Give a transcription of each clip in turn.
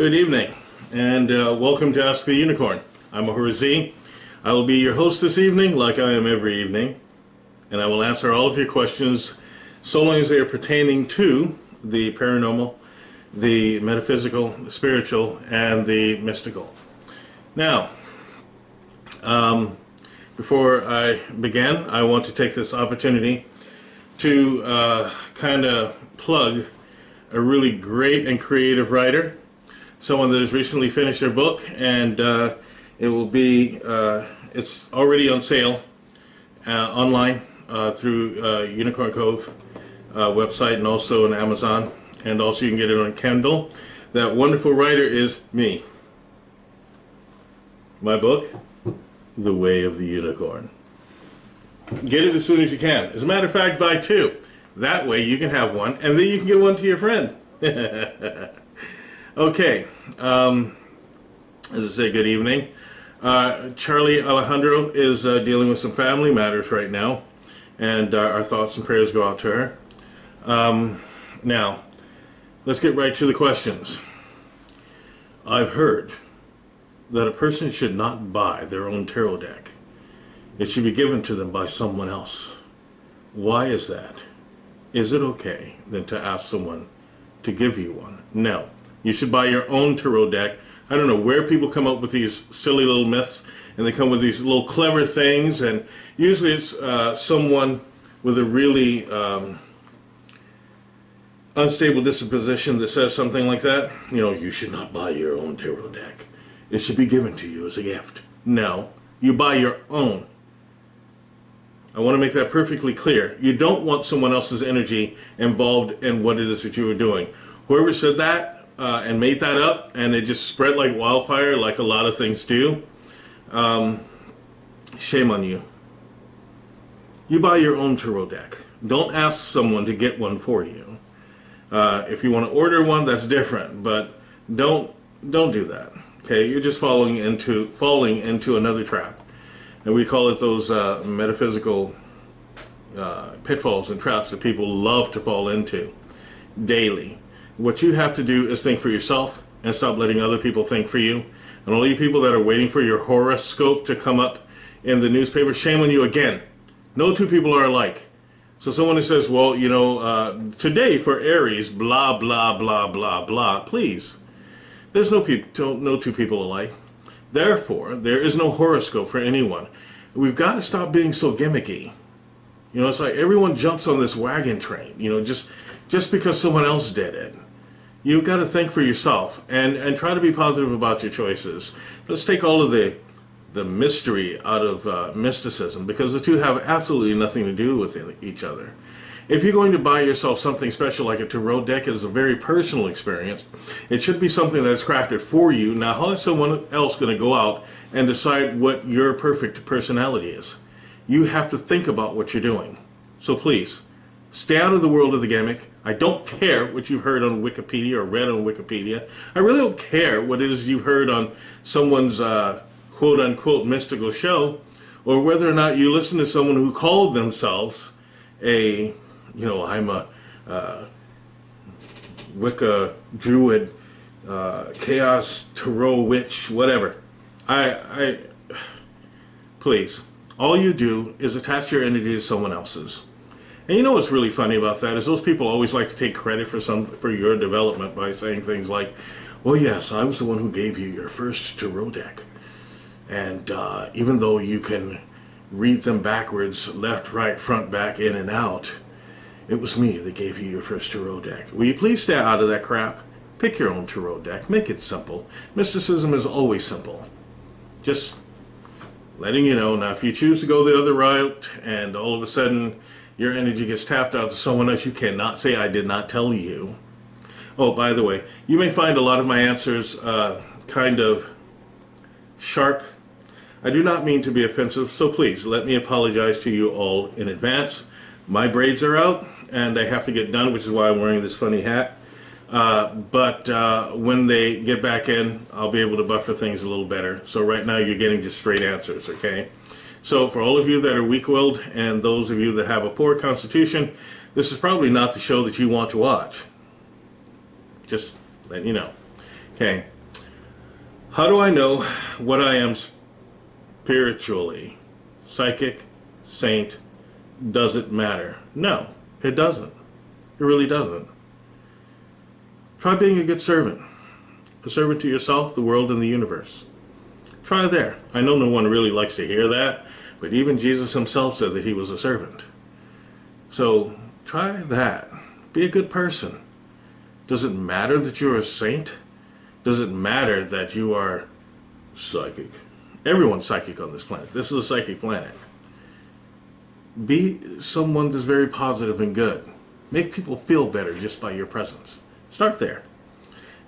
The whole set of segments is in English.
Good evening, and welcome to Ask the Unicorn. I'm Ahura Z. I will be your host this evening, like I am every evening, and I will answer all of your questions so long as they are pertaining to the paranormal, the metaphysical, the spiritual, and the mystical. Now, before I begin, I want to take this opportunity to kind of plug a really great and creative writer, someone that has recently finished their book, and it will be, it's already on sale online through Unicorn Cove website, and also on Amazon, and also you can get it on Kindle. That wonderful writer is me. My book, The Way of the Unicorn. Get it as soon as you can. As a matter of fact, buy two. That way you can have one, and then you can give one to your friend. Okay, as I say, good evening. Charlie Alejandro is dealing with some family matters right now, and our thoughts and prayers go out to her. Now, let's get right to the questions. I've heard that a person should not buy their own tarot deck. It should be given to them by someone else. Why is that? Is it okay then to ask someone to give you one? No. You should buy your own tarot deck. I don't know where people come up with these silly little myths, and they come with these little clever things, and usually it's someone with a really unstable disposition that says something like that. You know, you should not buy your own tarot deck. It should be given to you as a gift. No, you buy your own. I want to make that perfectly clear. You don't want someone else's energy involved in what it is that you are doing. Whoever said that and made that up, and it just spread like wildfire, like a lot of things do, shame on you. You buy your own tarot deck. Don't ask someone to get one for you. If you want to order one, that's different, but don't do that. Okay, you're just falling into another trap, and we call it those metaphysical pitfalls and traps that people love to fall into daily. What you have to do is think for yourself and stop letting other people think for you. And all you people that are waiting for your horoscope to come up in the newspaper, shame on you again. No two people are alike. So someone who says, well, you know, today for Aries, blah, blah, blah, blah, blah, please. There's no two people alike. Therefore, there is no horoscope for anyone. We've got to stop being so gimmicky. You know, it's like everyone jumps on this wagon train, you know, just because someone else did it. You've got to think for yourself and try to be positive about your choices. Let's take all of the mystery out of mysticism, because the two have absolutely nothing to do with each other. If you're going to buy yourself something special like a tarot deck, it's a very personal experience. It should be something that's crafted for you. Now, how is someone else going to go out and decide what your perfect personality is? You have to think about what you're doing. So please, stay out of the world of the gimmick. I don't care what you've heard on Wikipedia or read on Wikipedia. I really don't care what it is you've heard on someone's quote-unquote mystical show, or whether or not you listen to someone who called themselves a, you know, I'm a Wicca Druid, Chaos Tarot Witch, whatever. Please, all you do is attach your energy to someone else's. And you know what's really funny about that is those people always like to take credit for your development by saying things like, well, yes, I was the one who gave you your first tarot deck. And even though you can read them backwards, left, right, front, back, in, and out, it was me that gave you your first tarot deck. Will you please stay out of that crap? Pick your own tarot deck. Make it simple. Mysticism is always simple. Just letting you know. Now, if you choose to go the other route and all of a sudden your energy gets tapped out to someone else, you cannot say, I did not tell you. Oh, by the way, you may find a lot of my answers kind of sharp. I do not mean to be offensive, so please let me apologize to you all in advance. My braids are out, and they have to get done, which is why I'm wearing this funny hat. But when they get back in, I'll be able to buffer things a little better. So right now you're getting just straight answers, okay? So for all of you that are weak-willed and those of you that have a poor constitution, this is probably not the show that you want to watch. Just letting you know. Okay. How do I know what I am spiritually? Psychic, saint, does it matter? No, it doesn't. It really doesn't. Try being a good servant. A servant to yourself, the world, and the universe. Try there. I know no one really likes to hear that, but even Jesus himself said that he was a servant. So try that. Be a good person. Does it matter that you're a saint? Does it matter that you are psychic? Everyone's psychic on this planet. This is a psychic planet. Be someone that's very positive and good. Make people feel better just by your presence. Start there.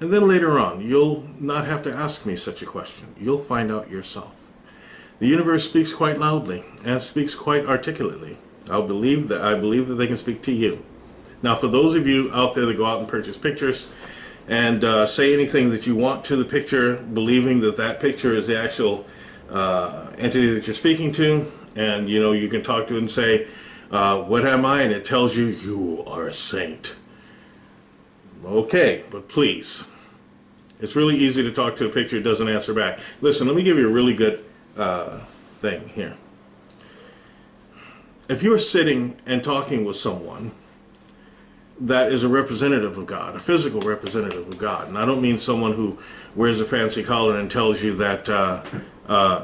And then later on, you'll not have to ask me such a question. You'll find out yourself. The universe speaks quite loudly and speaks quite articulately. I believe that they can speak to you. Now, for those of you out there that go out and purchase pictures and say anything that you want to the picture, believing that that picture is the actual entity that you're speaking to, and you can talk to it and say, what am I? And it tells you, you are a saint. Okay, but please. It's really easy to talk to a picture that doesn't answer back. Listen, let me give you a really good thing here. If you're sitting and talking with someone that is a representative of God, a physical representative of God, and I don't mean someone who wears a fancy collar and tells you that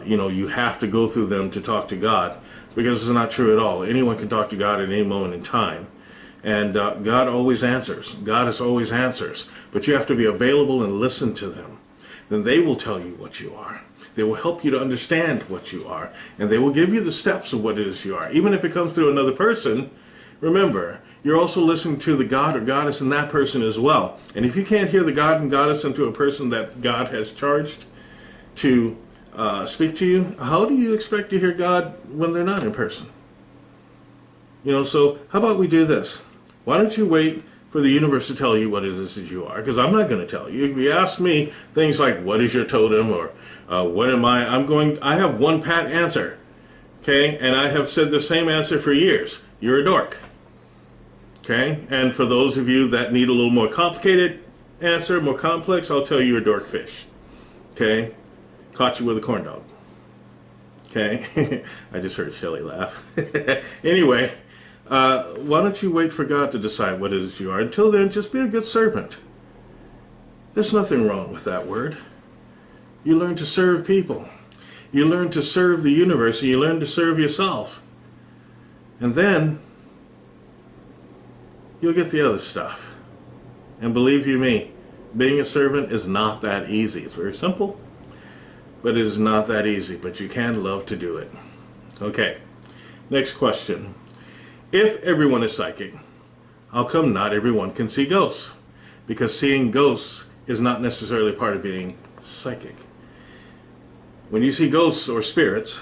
you have to go through them to talk to God, because it's not true at all. Anyone can talk to God at any moment in time. And God always answers. Goddess always answers. But you have to be available and listen to them. Then they will tell you what you are. They will help you to understand what you are. And they will give you the steps of what it is you are. Even if it comes through another person, remember, you're also listening to the God or Goddess in that person as well. And if you can't hear the God and Goddess into a person that God has charged to speak to you, how do you expect to hear God when they're not in person? So how about we do this? Why don't you wait for the universe to tell you what it is that you are? Because I'm not going to tell you. If you ask me things like, what is your totem? Or what am I? I have one pat answer. Okay? And I have said the same answer for years. You're a dork. Okay? And for those of you that need a little more complicated answer, more complex, I'll tell you you're a dork fish. Okay? Caught you with a corn dog. Okay? I just heard Shelley laugh. Anyway. Why don't you wait for God to decide what it is you are? Until then, just be a good servant. There's nothing wrong with that word. You learn to serve people. You learn to serve the universe, and you learn to serve yourself. And then, you'll get the other stuff. And believe you me, being a servant is not that easy. It's very simple, but it is not that easy. But you can love to do it. Okay, next question. If everyone is psychic, how come not everyone can see ghosts? Because seeing ghosts is not necessarily part of being psychic. When you see ghosts or spirits,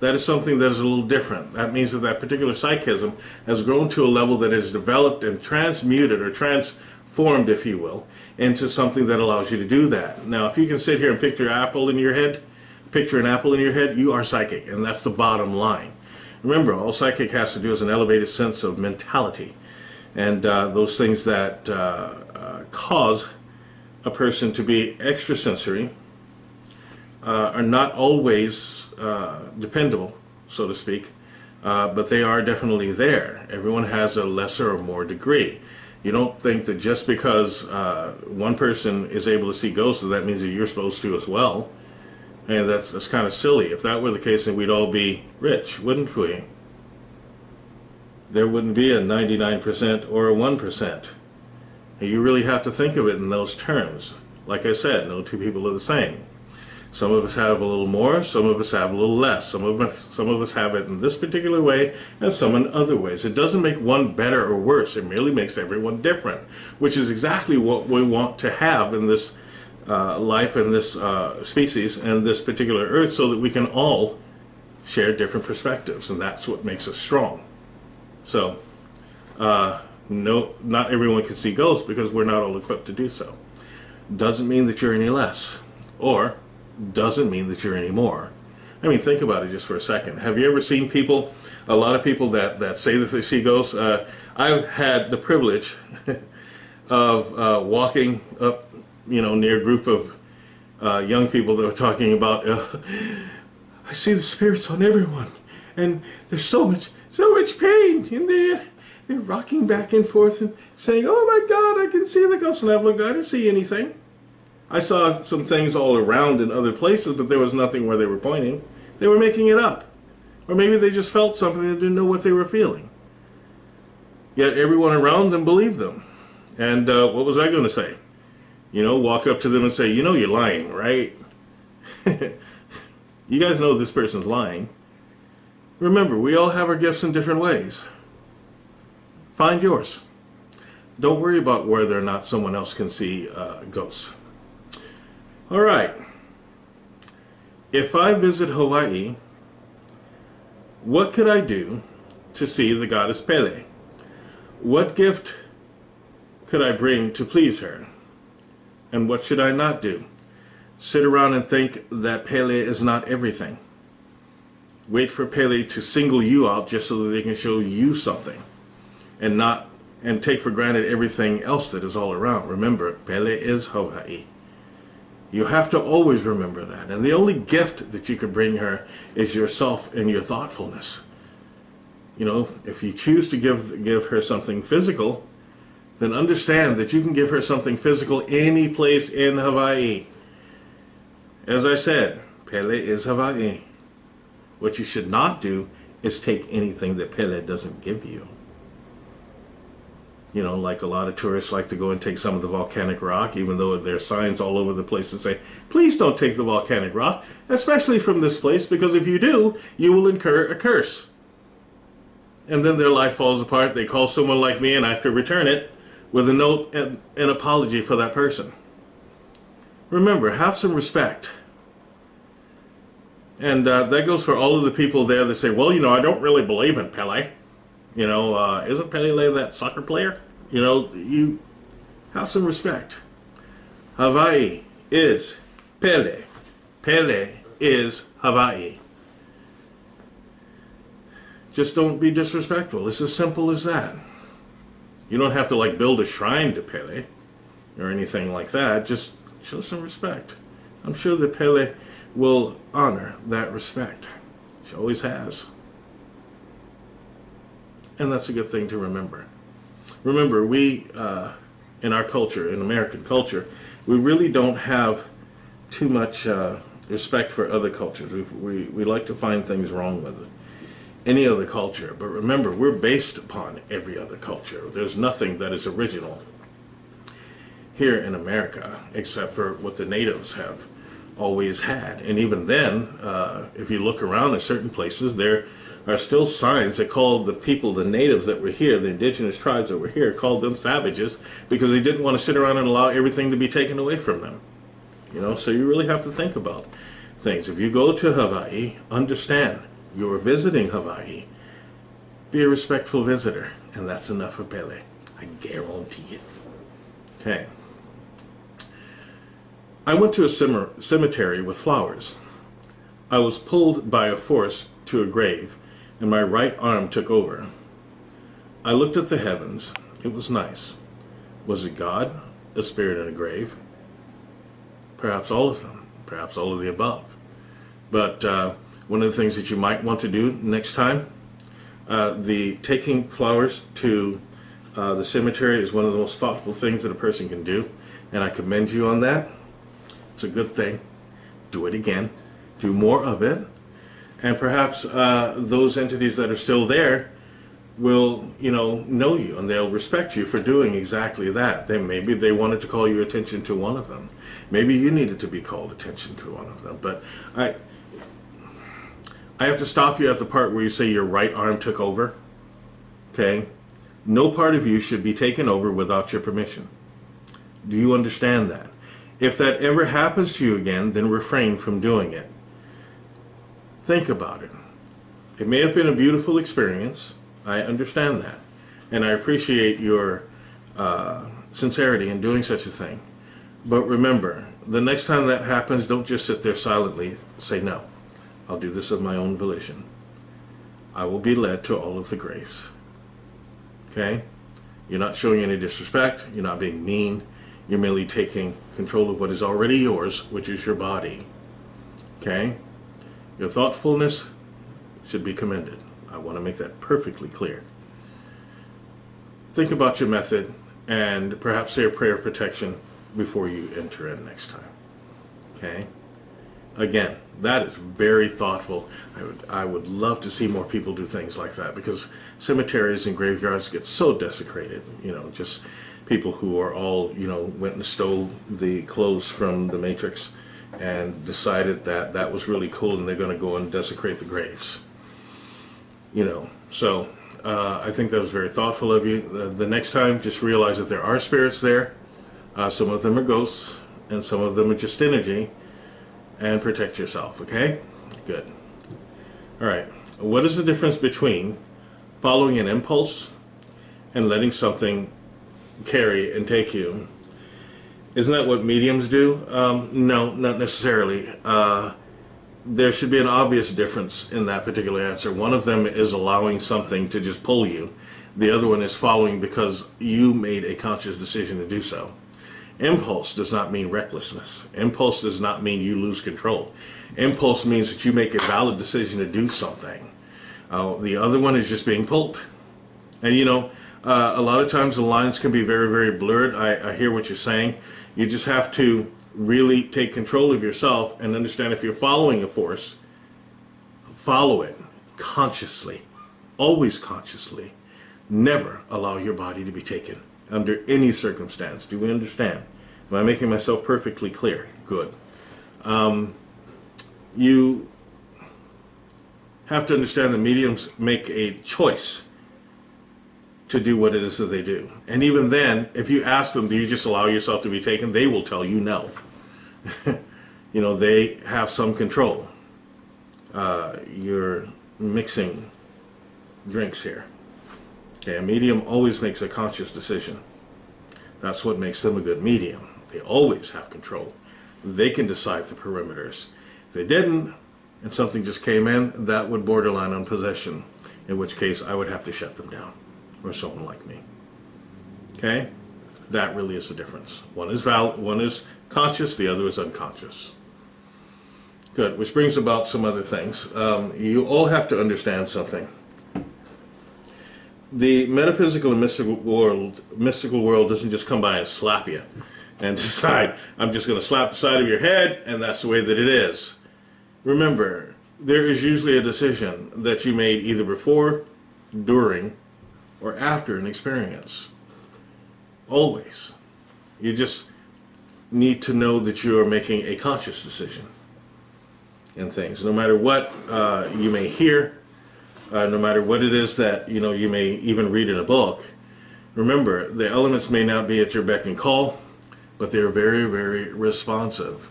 that is something that is a little different. That means that that particular psychism has grown to a level that is developed and transmuted or transformed, if you will, into something that allows you to do that. Now, if you can sit here and picture an apple in your head, you are psychic, and that's the bottom line. Remember, all psychic has to do is an elevated sense of mentality. And those things that cause a person to be extrasensory are not always dependable, so to speak, but they are definitely there. Everyone has a lesser or more degree. You don't think that just because one person is able to see ghosts, that means that you're supposed to as well. And that's kind of silly. If that were the case, then we'd all be rich, wouldn't we? There wouldn't be a 99% or a 1%. And you really have to think of it in those terms. Like I said, no two people are the same. Some of us have a little more, some of us have a little less. Some of us have it in this particular way, and some in other ways. It doesn't make one better or worse. It merely makes everyone different, which is exactly what we want to have in this life and this species and this particular earth, so that we can all share different perspectives, and that's what makes us strong. So no, not everyone can see ghosts because we're not all equipped to do so. Doesn't mean that you're any less, or doesn't mean that you're any more. I mean, think about it just for a second. Have you ever seen people, a lot of people that say that they see ghosts? I've had the privilege of walking up near a group of young people that were talking about, I see the spirits on everyone, and there's so much pain in there. They're rocking back and forth and saying, "Oh my God, I can see the ghosts." And I've looked, I didn't see anything. I saw some things all around in other places, but there was nothing where they were pointing. They were making it up. Or maybe they just felt something and didn't know what they were feeling. Yet everyone around them believed them. And what was I going to say? Walk up to them and say, you're lying, right? You guys know this person's lying. Remember, we all have our gifts in different ways. Find yours. Don't worry about whether or not someone else can see ghosts. All right. If I visit Hawaii, what could I do to see the goddess Pele? What gift could I bring to please her? And what should I not do? Sit around and think that Pele is not everything. Wait for Pele to single you out just so that they can show you something, and take for granted everything else that is all around. Remember, Pele is Hawaii. You have to always remember that. And the only gift that you could bring her is yourself and your thoughtfulness. If you choose to give her something physical, then understand that you can give her something physical any place in Hawaii. As I said, Pele is Hawaii. What you should not do is take anything that Pele doesn't give you. Like a lot of tourists like to go and take some of the volcanic rock, even though there are signs all over the place that say, please don't take the volcanic rock, especially from this place, because if you do, you will incur a curse. And then their life falls apart. They call someone like me and I have to return it with a note and an apology for that person. Remember, have some respect. And that goes for all of the people there that say, well, I don't really believe in Pele. Isn't Pele that soccer player? You have some respect. Hawaii is Pele. Pele is Hawaii. Just don't be disrespectful. It's as simple as that. You don't have to build a shrine to Pele or anything like that. Just show some respect. I'm sure that Pele will honor that respect. She always has. And that's a good thing to remember. Remember, we, in our culture, in American culture, we really don't have too much respect for other cultures. We like to find things wrong with any other culture. But remember, we're based upon every other culture. There's nothing that is original here in America, except for what the natives have always had. And even then, if you look around in certain places, there are still signs that call the people, the natives that were here, the indigenous tribes that were here, called them savages because they didn't want to sit around and allow everything to be taken away from them. So you really have to think about things. If you go to Hawaii, understand you're visiting Hawaii. Be a respectful visitor, and that's enough for Pele. I guarantee it. Okay. I went to a cemetery with flowers. I was pulled by a force to a grave, and my right arm took over. I looked at the heavens. It was nice. Was it God? A spirit in a grave? Perhaps all of them. Perhaps all of the above. But one of the things that you might want to do next time, the taking flowers to the cemetery is one of the most thoughtful things that a person can do, and I commend you on that. It's a good thing. Do it again. Do more of it. And perhaps those entities that are still there will, know you, and they'll respect you for doing exactly that. Maybe they wanted to call your attention to one of them. Maybe you needed to be called attention to one of them. But I have to stop you at the part where you say your right arm took over. Okay? No part of you should be taken over without your permission. Do you understand that? If that ever happens to you again, then refrain from doing it. Think about it. It may have been a beautiful experience. I understand that. And I appreciate your sincerity in doing such a thing. But remember, the next time that happens, don't just sit there silently. Say, no, I'll do this of my own volition. I will be led to all of the graves. Okay? You're not showing any disrespect. You're not being mean. You're merely taking control of what is already yours, which is your body. Okay? Your thoughtfulness should be commended. I want to make that perfectly clear. Think about your method and perhaps say a prayer of protection before you enter in next time. Okay? Again, that is very thoughtful. I would love to see more people do things like that, because cemeteries and graveyards get so desecrated. Just people who are all, went and stole the clothes from the Matrix and decided that that was really cool and they're going to go and desecrate the graves. So I think that was very thoughtful of you. The next time, just realize that there are spirits there. Some of them are ghosts and some of them are just energy. And protect yourself, okay? Good. All right. What is the difference between following an impulse and letting something carry and take you? Isn't that what mediums do? No, not necessarily. There should be an obvious difference in that particular answer. One of them is allowing something to just pull you. The other one is following because you made a conscious decision to do so. Impulse does not mean recklessness. Impulse does not mean you lose control. Impulse means that you make a valid decision to do something. The other one is just being pulled. And a lot of times the lines can be very, very blurred. I hear what you're saying. You just have to really take control of yourself and understand, if you're following a force, follow it consciously. Always consciously. Never allow your body to be taken under any circumstance. Do we understand? Am I making myself perfectly clear? Good. You have to understand that mediums make a choice to do what it is that they do. And even then, if you ask them, do you just allow yourself to be taken? They will tell you no. They have some control. You're mixing drinks here. Okay, a medium always makes a conscious decision. That's what makes them a good medium. They always have control. They can decide the perimeters. If they didn't, and something just came in, that would borderline on possession, in which case I would have to shut them down, or someone like me. Okay? That really is the difference. One is one is conscious, the other is unconscious. Good, which brings about some other things. You all have to understand something. The metaphysical and mystical world doesn't just come by and slap you and decide, I'm just going to slap the side of your head and that's the way that it is. Remember, there is usually a decision that you made either before, during, or after an experience. Always. You just need to know that you are making a conscious decision in things. No matter what you may hear, no matter what it is that you may even read in a book, remember, the elements may not be at your beck and call, but they're very, very responsive.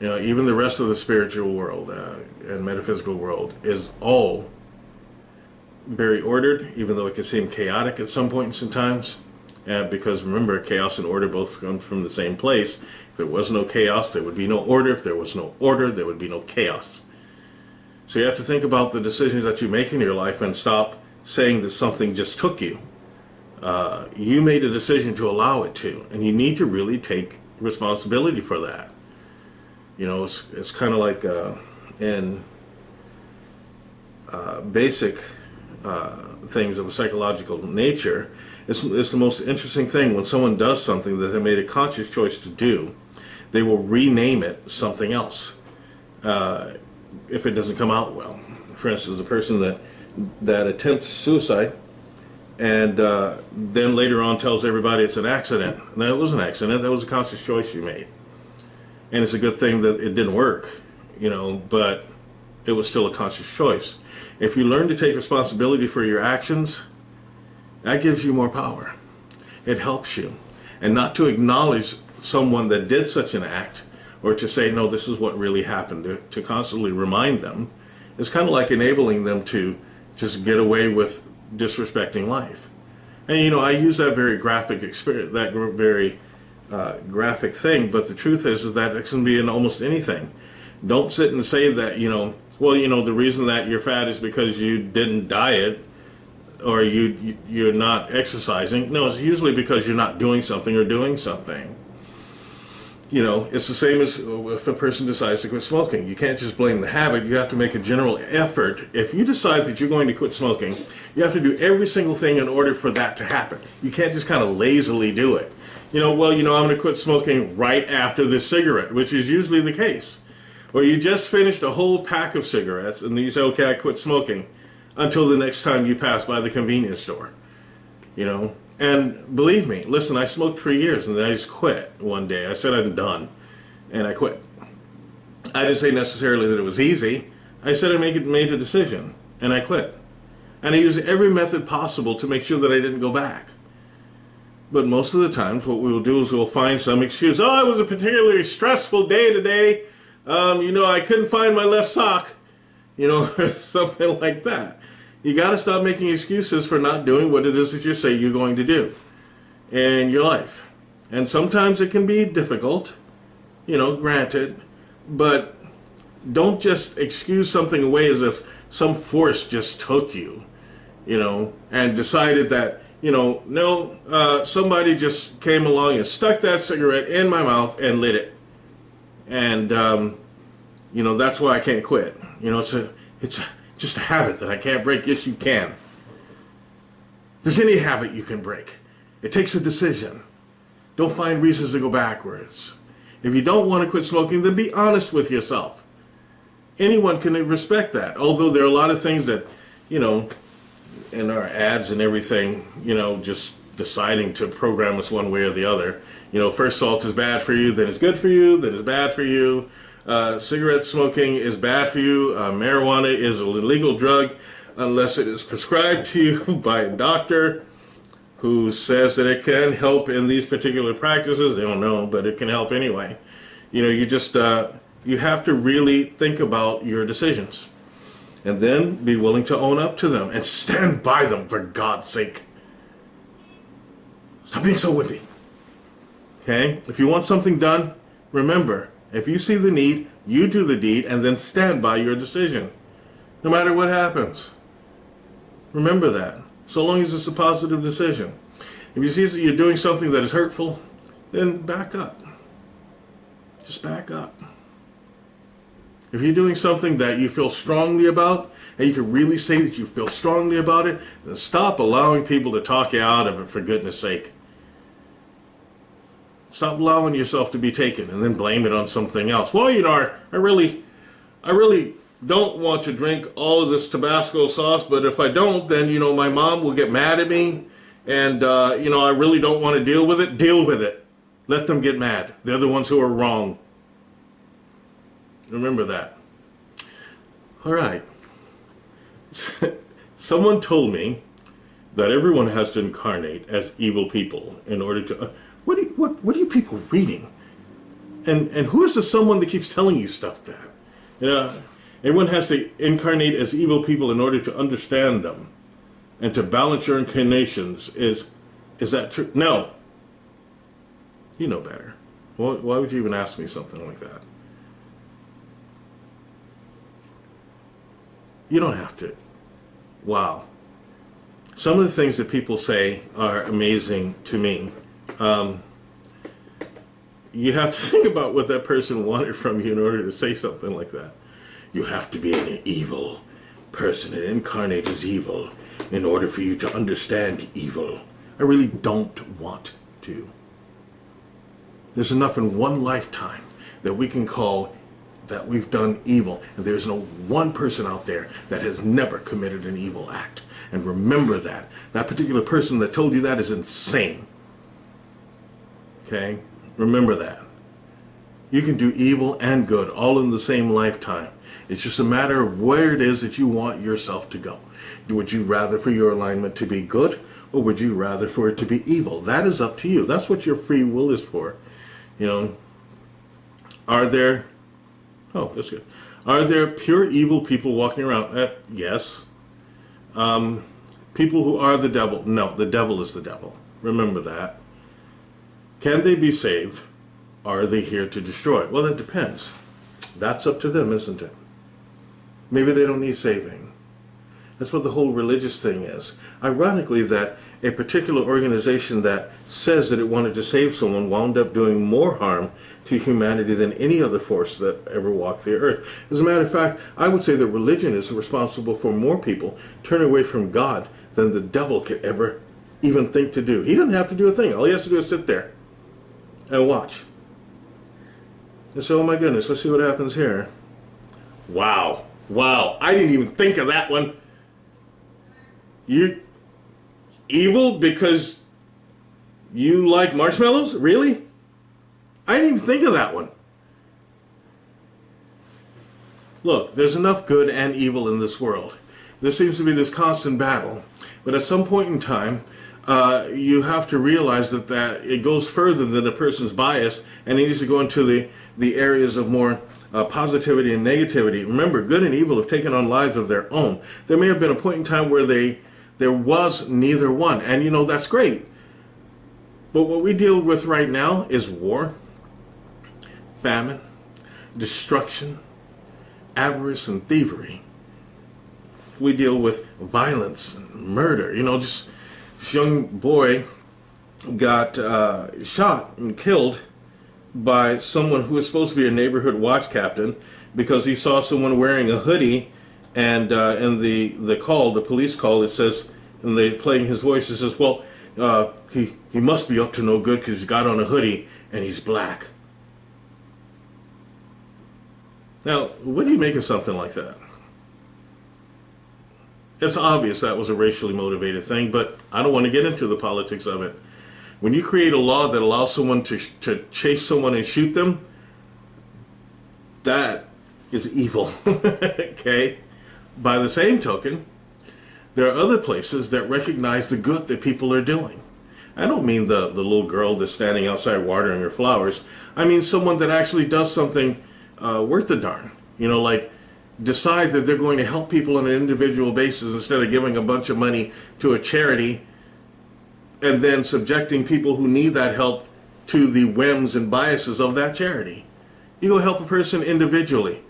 Even the rest of the spiritual world and metaphysical world is all very ordered, even though it can seem chaotic at some points in times. Because remember, chaos and order both come from the same place. If there was no chaos, there would be no order. If there was no order, there would be no chaos. So you have to think about the decisions that you make in your life and stop saying that something just took you. You made a decision to allow it to, and you need to really take responsibility for that. It's kind of like in basic things of a psychological nature. It's the most interesting thing when someone does something that they made a conscious choice to do. They will rename it something else if it doesn't come out well. For instance, a person that attempts suicide and then later on tells everybody it's an accident. No, it was an accident. That was a conscious choice you made. And it's a good thing that it didn't work, but it was still a conscious choice. If you learn to take responsibility for your actions, that gives you more power. It helps you. And not to acknowledge someone that did such an act, or to say, no, this is what really happened, to constantly remind them, is kind of like enabling them to just get away with disrespecting life. And I use that very graphic experience, that very graphic thing, but the truth is that it can be in almost anything. Don't sit and say that, the reason that you're fat is because you didn't diet, or you're not exercising. No, it's usually because you're not doing something or doing something. You know, it's the same as if a person decides to quit smoking. You can't just blame the habit. You have to make a general effort. If you decide that you're going to quit smoking, you have to do every single thing in order for that to happen. You can't just kind of lazily do it. You know, well, I'm going to quit smoking right after this cigarette, which is usually the case. Or you just finished a whole pack of cigarettes, and then you say, okay, I quit smoking, until the next time you pass by the convenience store. You know? And believe me, listen, I smoked for years and then I just quit one day. I said I'm done, and I quit. I didn't say necessarily that it was easy. I said I made a decision, and I quit. And I used every method possible to make sure that I didn't go back. But most of the times what we will do is we'll find some excuse. Oh, it was a particularly stressful day today. I couldn't find my left sock. Or something like that. You got to stop making excuses for not doing what it is that you say you're going to do in your life. And sometimes it can be difficult, granted, but don't just excuse something away as if some force just took you, and decided that, somebody just came along and stuck that cigarette in my mouth and lit it. And, that's why I can't quit. It's just a habit that I can't break. Yes, you can. There's any habit you can break. It takes a decision. Don't find reasons to go backwards. If you don't want to quit smoking, then be honest with yourself. Anyone can respect that. Although there are a lot of things that, in our ads and everything, just deciding to program us one way or the other. First salt is bad for you, then it's good for you, then it's bad for you. Cigarette smoking is bad for you. Marijuana is an illegal drug unless it is prescribed to you by a doctor who says that it can help in these particular practices. They don't know, but it can help anyway. You have to really think about your decisions and then be willing to own up to them and stand by them, for God's sake. Stop being so wimpy. Okay? If you want something done, remember, if you see the need, you do the deed, and then stand by your decision, no matter what happens. Remember that, so long as it's a positive decision. If you see that you're doing something that is hurtful, then back up. Just back up. If you're doing something that you feel strongly about, and you can really say that you feel strongly about it, then stop allowing people to talk you out of it, for goodness sake. Stop allowing yourself to be taken and then blame it on something else. Well, I really don't want to drink all of this Tabasco sauce, but if I don't, then, my mom will get mad at me, and, I really don't want to deal with it. Deal with it. Let them get mad. They're the ones who are wrong. Remember that. All right. Someone told me that everyone has to incarnate as evil people in order to... What are you people reading? And who is the someone that keeps telling you stuff that? Everyone has to incarnate as evil people in order to understand them and to balance your incarnations. Is that true? No. You know better. Why would you even ask me something like that? You don't have to. Wow. Some of the things that people say are amazing to me. You have to think about what that person wanted from you in order to say something like that. You have to be an evil person and incarnate as evil in order for you to understand evil. I really don't want to. There's enough in one lifetime that we can call that we've done evil, and there's no one person out there that has never committed an evil act. And remember that. That particular person that told you that is insane. Okay? Remember that. You can do evil and good all in the same lifetime. It's just a matter of where it is that you want yourself to go. Would you rather for your alignment to be good, or would you rather for it to be evil? That is up to you. That's what your free will is for. Are there... Oh, that's good. Are there pure evil people walking around? Yes. People who are the devil? No, the devil is the devil. Remember that. Can they be saved? Are they here to destroy? Well, that depends. That's up to them, isn't it? Maybe they don't need saving. That's what the whole religious thing is. Ironically, that a particular organization that says that it wanted to save someone wound up doing more harm to humanity than any other force that ever walked the earth. As a matter of fact, I would say that religion is responsible for more people turning away from God than the devil could ever even think to do. He doesn't have to do a thing. All he has to do is sit there and watch. And so, oh my goodness, let's see what happens here. Wow. Wow. I didn't even think of that one. You evil because you like marshmallows? Really? I didn't even think of that one. Look, there's enough good and evil in this world. There seems to be this constant battle. But at some point in time, you have to realize that it goes further than a person's bias, and it needs to go into the areas of more positivity and negativity. Remember, good and evil have taken on lives of their own. There may have been a point in time where there was neither one, and that's great. But what we deal with right now is war, famine, destruction, avarice, and thievery. We deal with violence and murder. Just this young boy got shot and killed by someone who was supposed to be a neighborhood watch captain because he saw someone wearing a hoodie, and in the police call, it says, and they playing his voice, it says, well, he must be up to no good because he's got on a hoodie and he's black. Now, what do you make of something like that? It's obvious that was a racially motivated thing, but I don't want to get into the politics of it. When you create a law that allows someone to chase someone and shoot them, that is evil. Okay? By the same token, there are other places that recognize the good that people are doing. I don't mean the little girl that's standing outside watering her flowers. I mean someone that actually does something worth a darn. Like decide that they're going to help people on an individual basis instead of giving a bunch of money to a charity and then subjecting people who need that help to the whims and biases of that charity. You go help a person individually.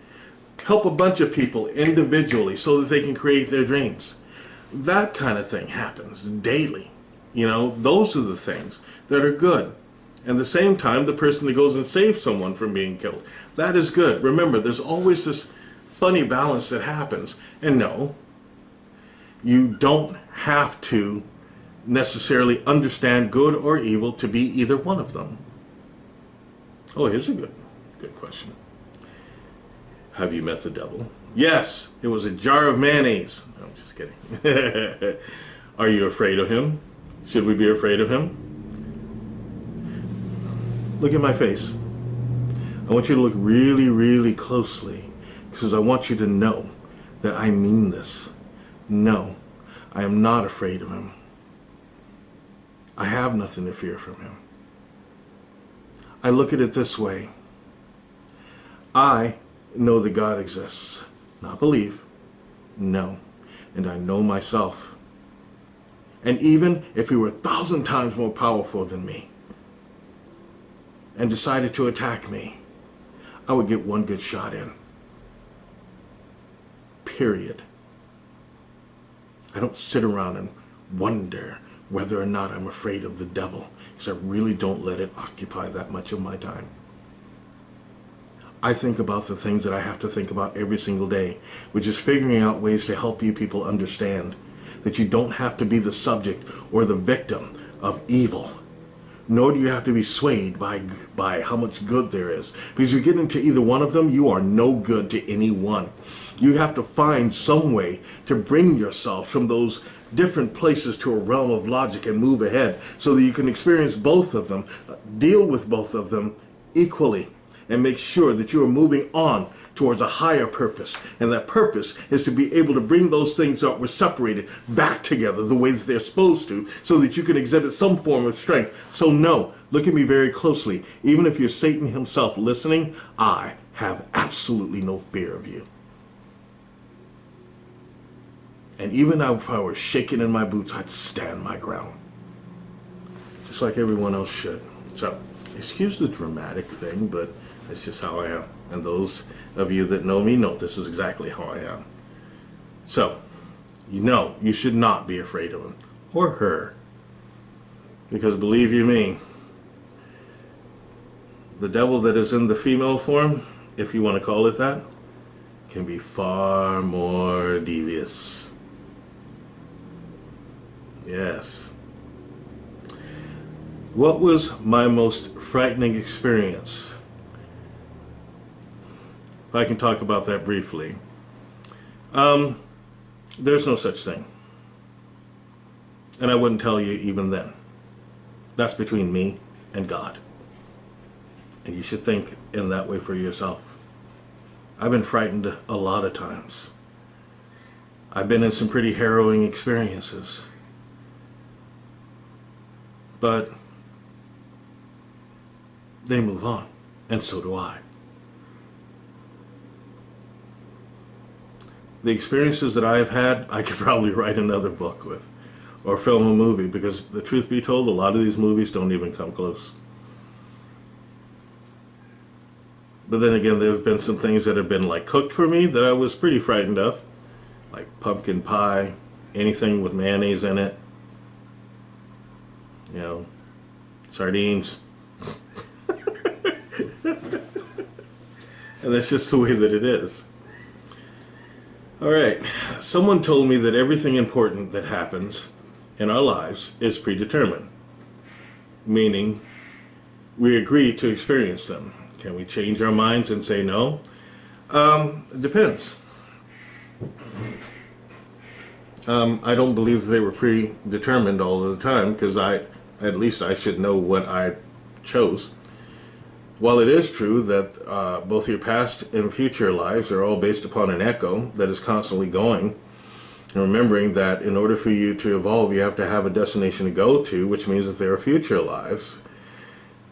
Help a bunch of people individually so that they can create their dreams. That kind of thing happens daily. Those are the things that are good. At the same time, the person that goes and saves someone from being killed, that is good. Remember, there's always this funny balance that happens. And no, you don't have to necessarily understand good or evil to be either one of them. Oh, here's a good question. Have you met the devil? Yes, it was a jar of mayonnaise. No, I'm just kidding. Are you afraid of him? Should we be afraid of him? Look at my face. I want you to look really, really closely because I want you to know that I mean this. No, I am not afraid of him. I have nothing to fear from him. I look at it this way. I know that God exists. Not believe. No. And I know myself. And even if he were 1,000 times more powerful than me and decided to attack me, I would get one good shot in. Period. I don't sit around and wonder whether or not I'm afraid of the devil, because I really don't let it occupy that much of my time. I think about the things that I have to think about every single day, which is figuring out ways to help you people understand that you don't have to be the subject or the victim of evil, nor do you have to be swayed by how much good there is. Because you get into either one of them, you are no good to anyone. You have to find some way to bring yourself from those different places to a realm of logic and move ahead so that you can experience both of them, deal with both of them equally, and make sure that you are moving on towards a higher purpose. And that purpose is to be able to bring those things that were separated back together the way that they're supposed to, so that you can exhibit some form of strength. So no, look at me very closely. Even if you're Satan himself listening, I have absolutely no fear of you. And even if I were shaking in my boots, I'd stand my ground. Just like everyone else should. So, excuse the dramatic thing, but it's just how I am. And those of you that know me know this is exactly how I am. So, No, you should not be afraid of him or her. Because believe you me, the devil that is in the female form, if you want to call it that, can be far more devious. Yes. What was my most frightening experience? If I can talk about that briefly. There's no such thing. And I wouldn't tell you even then. That's between me and God. And you should think in that way for yourself. I've been frightened a lot of times. I've been in some pretty harrowing experiences. But they move on, and so do I. The experiences that I have had, I could probably write another book with, or film a movie, because the truth be told, a lot of these movies don't even come close. But then again, there's been some things that have been like cooked for me that I was pretty frightened of, like pumpkin pie, anything with mayonnaise in it, you know, sardines. And that's just the way that it is. All right, someone told me that everything important that happens in our lives is predetermined, meaning we agree to experience them. Can we change our minds and say no? It depends. I don't believe they were predetermined all of the time, because at least I should know what I chose. While it is true that both your past and future lives are all based upon an echo that is constantly going, and remembering that in order for you to evolve, you have to have a destination to go to, which means that there are future lives,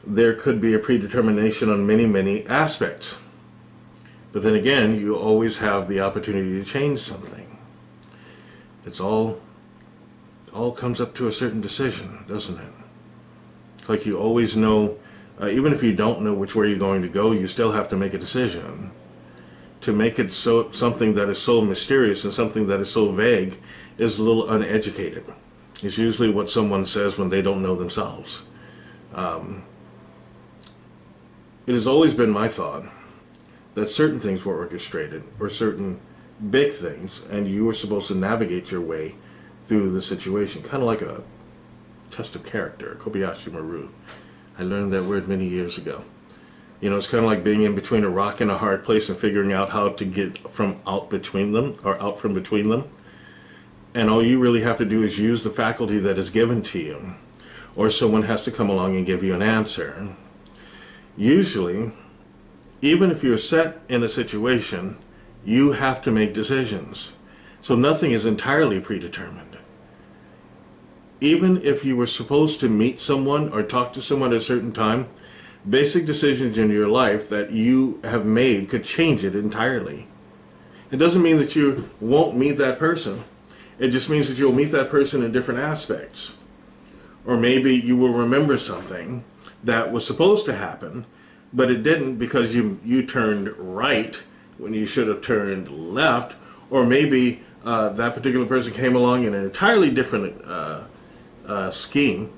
there could be a predetermination on many, many aspects. But then again, you always have the opportunity to change something. It all comes up to a certain decision, doesn't it? It's like you always know. Even if you don't know which way you're going to go, you still have to make a decision. To make it so something that is so mysterious and something that is so vague is a little uneducated. It's usually what someone says when they don't know themselves. It has always been my thought that certain things were orchestrated, or certain big things, and you were supposed to navigate your way through the situation, kind of like a test of character, Kobayashi Maru. I learned that word many years ago. You know, it's kind of like being in between a rock and a hard place and figuring out how to get from out between them, or out from between them. And all you really have to do is use the faculty that is given to you, or someone has to come along and give you an answer. Usually, even if you're set in a situation, you have to make decisions. So nothing is entirely predetermined. Even if you were supposed to meet someone or talk to someone at a certain time, basic decisions in your life that you have made could change it entirely. It doesn't mean that you won't meet that person. It just means that you'll meet that person in different aspects. Or maybe you will remember something that was supposed to happen, but it didn't because you turned right when you should have turned left. Or maybe that particular person came along in an entirely different scheme,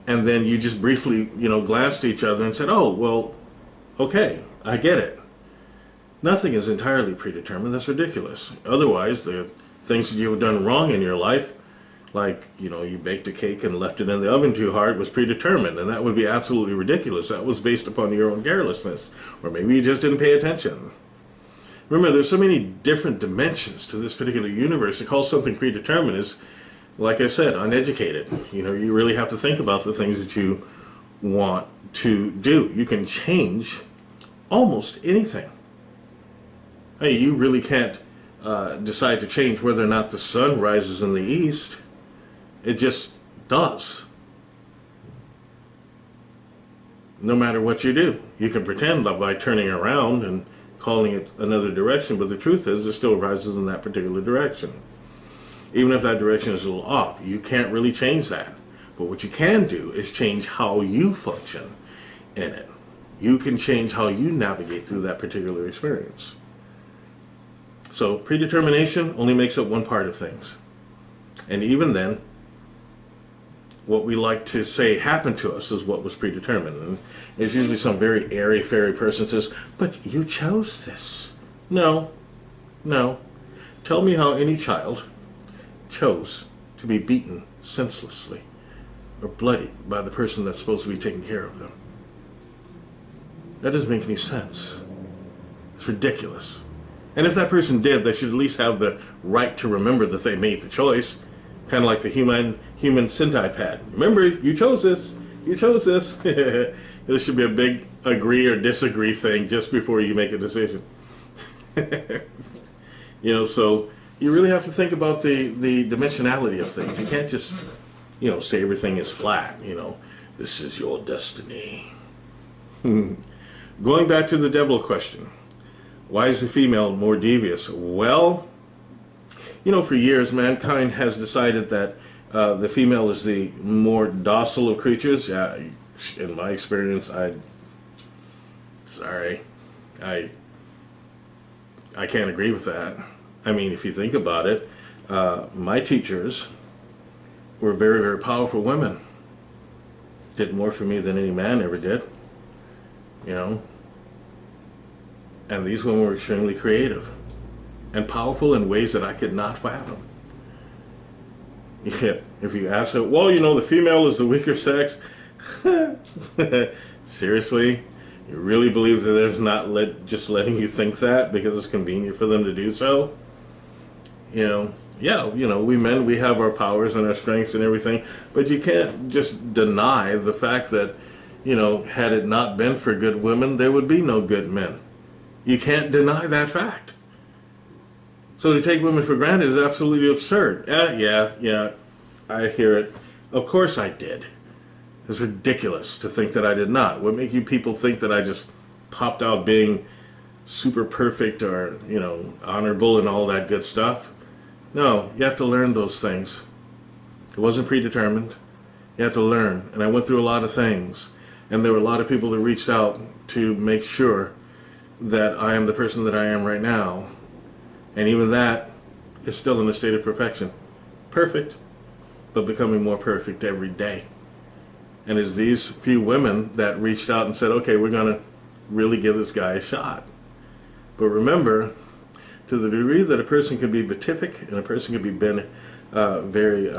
and then you just briefly, glanced at each other and said, oh, well, okay, I get it. Nothing is entirely predetermined. That's ridiculous. Otherwise, the things that you have done wrong in your life, like, you baked a cake and left it in the oven too hard, was predetermined, and that would be absolutely ridiculous. That was based upon your own carelessness, or maybe you just didn't pay attention. Remember, there's so many different dimensions to this particular universe. To call something predetermined is, like I said, uneducated. You really have to think about the things that you want to do. You can change almost anything. Hey, you really can't decide to change whether or not the sun rises in the east. It just does. No matter what you do. You can pretend that by turning around and calling it another direction, but the truth is it still rises in that particular direction. Even if that direction is a little off, you can't really change that. But what you can do is change how you function in it. You can change how you navigate through that particular experience. So predetermination only makes up one part of things. And even then, what we like to say happened to us is what was predetermined. And it's usually some very airy-fairy person says, but you chose this. No, no. Tell me how any child chose to be beaten senselessly or bloodied by the person that's supposed to be taking care of them. That doesn't make any sense. It's ridiculous. And if that person did, they should at least have the right to remember that they made the choice. Kind of like the human Sentai pad. Remember, you chose this. You chose this. There should be a big agree or disagree thing just before you make a decision. So you really have to think about the dimensionality of things. You can't just, say everything is flat. This is your destiny. Going back to the devil question. Why is the female more devious? Well, for years, mankind has decided that the female is the more docile of creatures. Yeah, in my experience, I can't agree with that. I mean, if you think about it, my teachers were very, very powerful women. Did more for me than any man ever did. And these women were extremely creative and powerful in ways that I could not fathom. Yeah, if you ask her, well, the female is the weaker sex. Seriously? You really believe that there's not just letting you think that because it's convenient for them to do so? We men, we have our powers and our strengths and everything, but you can't just deny the fact that, had it not been for good women, there would be no good men. You can't deny that fact. So to take women for granted is absolutely absurd. Yeah, I hear it. Of course I did. It's ridiculous to think that I did not. What make you people think that I just popped out being super perfect or, honorable and all that good stuff? No, you have to learn those things. It wasn't predetermined. You have to learn. And I went through a lot of things. And there were a lot of people that reached out to make sure that I am the person that I am right now. And even that is still in a state of perfection. Perfect, but becoming more perfect every day. And it's these few women that reached out and said, okay, we're going to really give this guy a shot. But remember, to the degree that a person can be beatific and a person can be very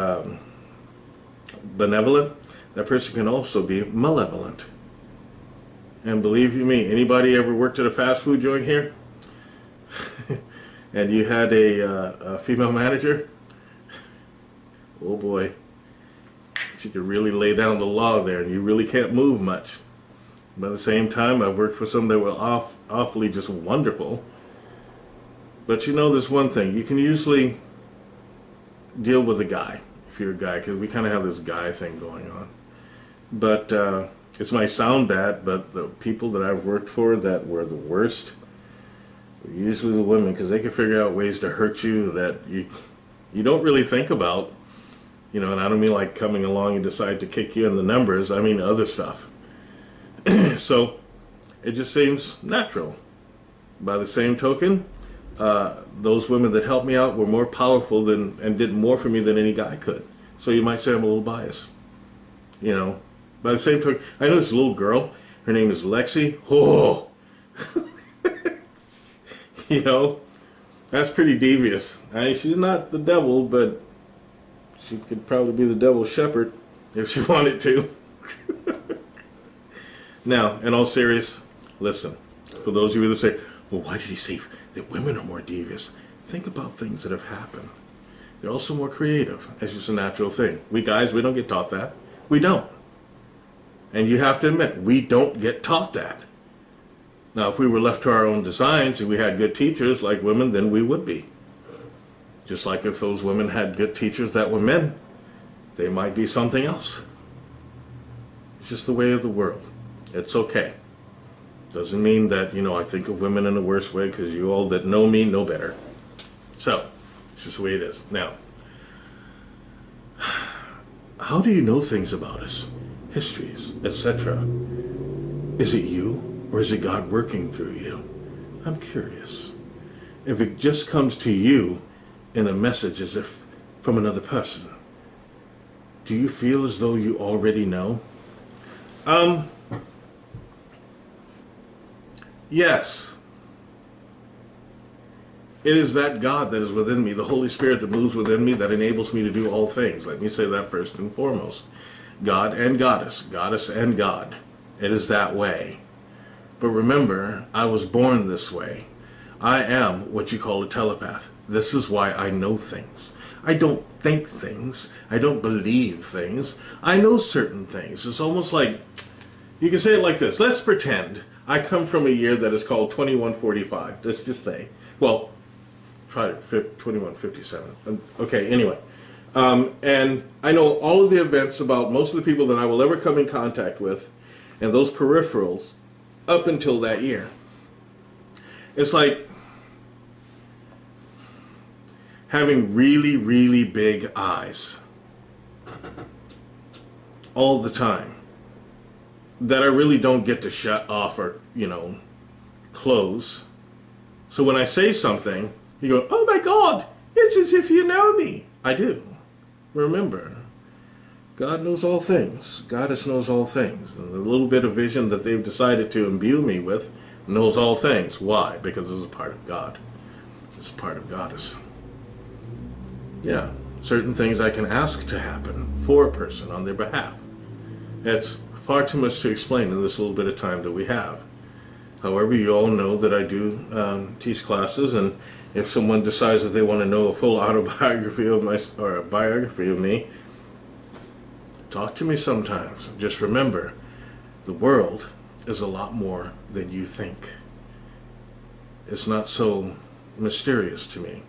benevolent, that person can also be malevolent. And believe you me, anybody ever worked at a fast food joint here? And you had a female manager? Oh boy. She could really lay down the law there, and you really can't move much. But at the same time, I've worked for some that were awfully just wonderful. But there's one thing. You can usually deal with a guy, if you're a guy, because we kind of have this guy thing going on. But it might sound bad, but the people that I've worked for that were the worst were usually the women, because they can figure out ways to hurt you that you don't really think about. And I don't mean like coming along and decide to kick you in the numbers. I mean other stuff. So it just seems natural. By the same token, those women that helped me out were more powerful and did more for me than any guy could. So you might say I'm a little biased. By the same token, I know this little girl. Her name is Lexi. Oh, that's pretty devious. I mean, she's not the devil, but she could probably be the devil's shepherd if she wanted to. Now, in all seriousness, listen. For those of you that say, well, why did he say that women are more devious? Think about things that have happened. They're also more creative. It's just a natural thing. We guys, we don't get taught that. We don't. And you have to admit, we don't get taught that. Now, if we were left to our own designs and we had good teachers like women, then we would be. Just like if those women had good teachers that were men, they might be something else. It's just the way of the world. It's okay. Doesn't mean that, I think of women in the worst way, because you all that know me know better. So, it's just the way it is. Now, how do you know things about us? Histories, etc. Is it you, or is it God working through you? I'm curious. If it just comes to you in a message as if from another person, do you feel as though you already know? Yes. It is that God that is within me, the Holy Spirit that moves within me, that enables me to do all things. Let me say that first and foremost. God and goddess, goddess and God. It is that way. But remember, I was born this way. I am what you call a telepath. This is why I know things. I don't think things. I don't believe things. I know certain things. It's almost like, you can say it like this. Let's pretend I come from a year that is called 2145. Let's just say. Well, try it, 2157. Okay, anyway. And I know all of the events about most of the people that I will ever come in contact with, and those peripherals up until that year. It's like having really, really big eyes all the time that I really don't get to shut off or, close. So when I say something, you go, oh my God, it's as if you know me. I do. Remember, God knows all things. Goddess knows all things. And the little bit of vision that they've decided to imbue me with knows all things. Why? Because it's a part of God. It's a part of Goddess. Yeah, certain things I can ask to happen for a person on their behalf. It's far too much to explain in this little bit of time that we have. However, you all know that I do teach classes, and if someone decides that they want to know a full autobiography of or a biography of me, talk to me sometimes. Just remember, the world is a lot more than you think. It's not so mysterious to me.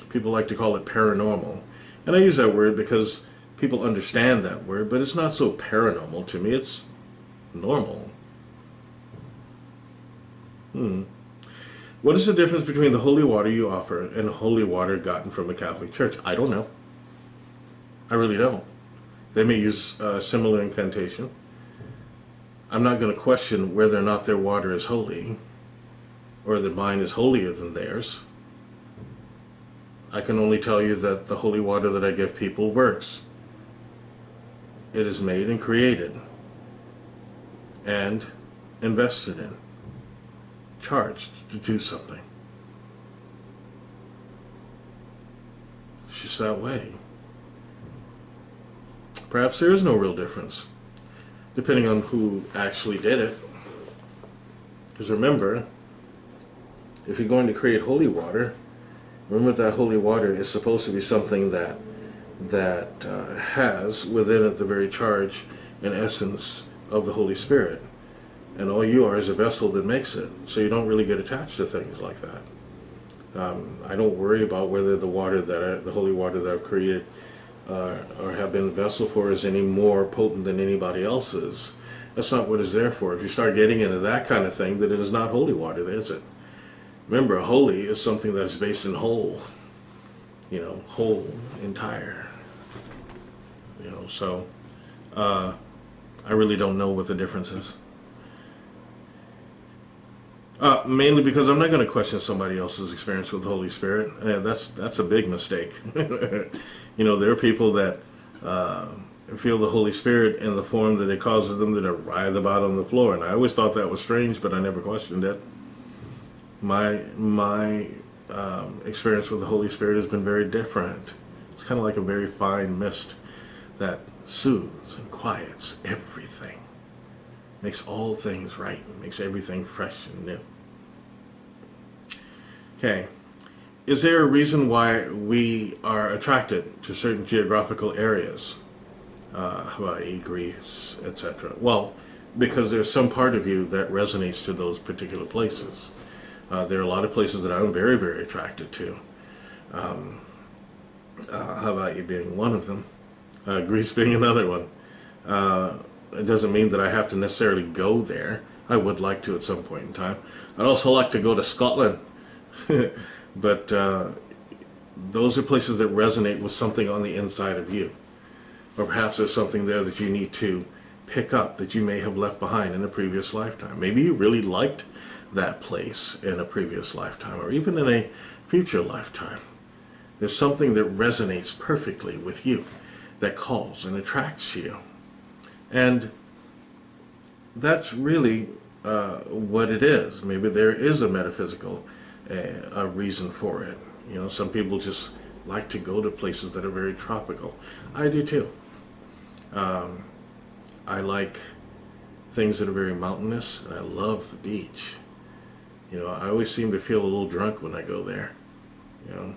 People like to call it paranormal. And I use that word because people understand that word, but it's not so paranormal to me. It's normal. What is the difference between the holy water you offer and holy water gotten from a Catholic church? I don't know. I really don't. They may use a similar incantation. I'm not going to question whether or not their water is holy or that mine is holier than theirs. I can only tell you that the holy water that I give people works. It is made and created and invested in, charged to do something. It's just that way. Perhaps there is no real difference, depending on who actually did it. Because remember, if you're going to create holy water, remember that holy water is supposed to be something that has within it the very charge and essence of the Holy Spirit. And all you are is a vessel that makes it. So you don't really get attached to things like that. I don't worry about whether the holy water that I've created or have been a vessel for is any more potent than anybody else's. That's not what it's there for. If you start getting into that kind of thing, then it is not holy water, is it? Remember, holy is something that's based in whole. Whole, entire. So I really don't know what the difference is. Mainly because I'm not going to question somebody else's experience with the Holy Spirit. That's a big mistake. There are people that feel the Holy Spirit in the form that it causes them to writhe about on the floor, and I always thought that was strange, but I never questioned it. My experience with the Holy Spirit has been very different. It's kind of like a very fine mist that soothes and quiets everything, makes all things right, and makes everything fresh and new. Okay, is there a reason why we are attracted to certain geographical areas, Hawaii, Greece, etc.? Well, because there's some part of you that resonates to those particular places. There are a lot of places that I'm very, very attracted to. Hawaii being one of them, Greece being another one. It doesn't mean that I have to necessarily go there. I would like to at some point in time. I'd also like to go to Scotland. But those are places that resonate with something on the inside of you. Or perhaps there's something there that you need to pick up that you may have left behind in a previous lifetime. Maybe you really liked that place in a previous lifetime or even in a future lifetime. There's something that resonates perfectly with you, that calls and attracts you. And that's really what it is. Maybe there is a metaphysical a reason for it. You know, some people just like to go to places that are very tropical. I do too. I like things that are very mountainous, and I love the beach. You know, I always seem to feel a little drunk when I go there, you know.